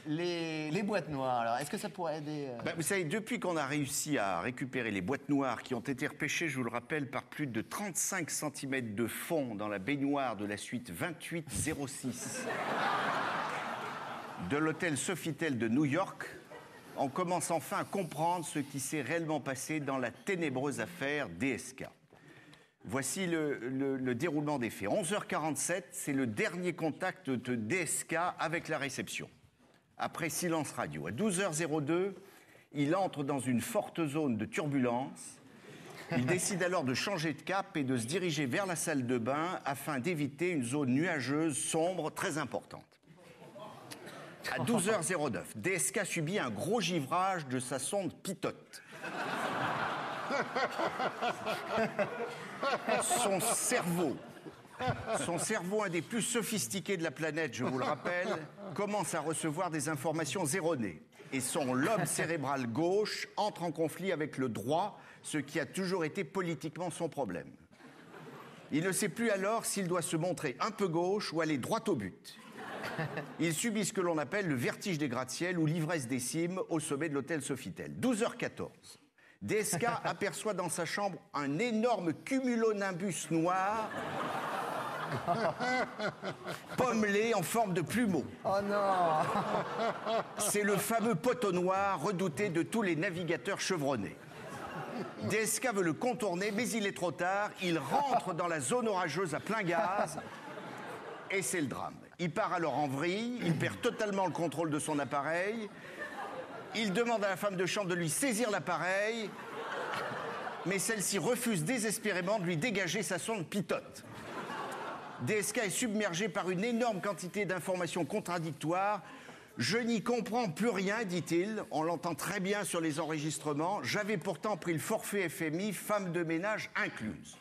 Les boîtes noires, alors, est-ce que ça pourrait aider Vous savez, depuis qu'on a réussi à récupérer les boîtes noires qui ont été repêchées, je vous le rappelle, par plus de 35 cm de fond dans la baignoire de la suite 2806 de l'hôtel Sofitel de New York, on commence enfin à comprendre ce qui s'est réellement passé dans la ténébreuse affaire DSK. Voici le déroulement des faits. 11h47, c'est le dernier contact de DSK avec la réception. Après silence radio. À 12h02, il entre dans une forte zone de turbulence. Il décide alors de changer de cap et de se diriger vers la salle de bain afin d'éviter une zone nuageuse, sombre, très importante. À 12h09, DSK subit un gros givrage de sa sonde Pitote. Son cerveau, un des plus sophistiqués de la planète, je vous le rappelle, commence à recevoir des informations erronées. Et son lobe cérébral gauche entre en conflit avec le droit, ce qui a toujours été politiquement son problème. Il ne sait plus alors s'il doit se montrer un peu gauche ou aller droit au but. Il subit ce que l'on appelle le vertige des gratte-ciel ou l'ivresse des cimes au sommet de l'hôtel Sofitel. 12h14. DSK aperçoit dans sa chambre un énorme cumulonimbus noir pommelé en forme de plumeau. Oh non! C'est le fameux poteau noir redouté de tous les navigateurs chevronnés. DSK veut le contourner, mais il est trop tard. Il rentre dans la zone orageuse à plein gaz et c'est le drame. Il part alors en vrille, il perd totalement le contrôle de son appareil. Il demande à la femme de chambre de lui saisir l'appareil, mais celle-ci refuse désespérément de lui dégager sa sonde Pitote. DSK est submergé par une énorme quantité d'informations contradictoires. Je n'y comprends plus rien, dit-il. On l'entend très bien sur les enregistrements. J'avais pourtant pris le forfait FMI, femme de ménage incluse.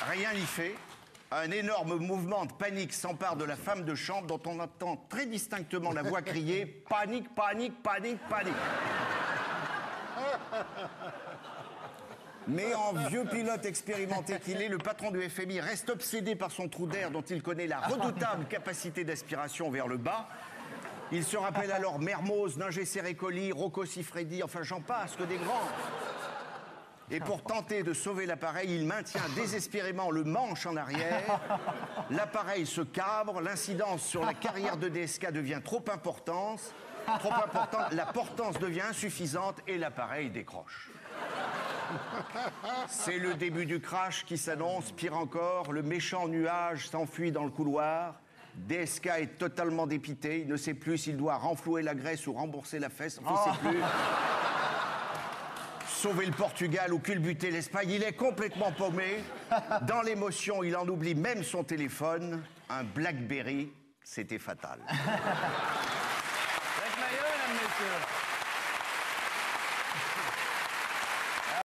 Rien n'y fait. Un énorme mouvement de panique s'empare de la femme de chambre dont on entend très distinctement la voix crier « Panique, panique, panique, panique ». Mais en vieux pilote expérimenté qu'il est, le patron du FMI reste obsédé par son trou d'air dont il connaît la redoutable capacité d'aspiration vers le bas. Il se rappelle alors Mermoz, Ninger Serrecoli, Rocco Siffredi, enfin j'en passe, que des grands. Et pour tenter de sauver l'appareil, il maintient désespérément le manche en arrière. L'appareil se cabre, l'incidence sur la carrière de DSK devient trop importante, la portance devient insuffisante et l'appareil décroche. C'est le début du crash qui s'annonce. Pire encore, le méchant nuage s'enfuit dans le couloir. DSK est totalement dépité. Il ne sait plus s'il doit renflouer la graisse ou rembourser la fesse. Il ne sait plus. Sauver le Portugal ou culbuter l'Espagne, il est complètement paumé. Dans l'émotion, il en oublie même son téléphone. Un BlackBerry, c'était fatal. Jacques Maillot, mesdames, messieurs.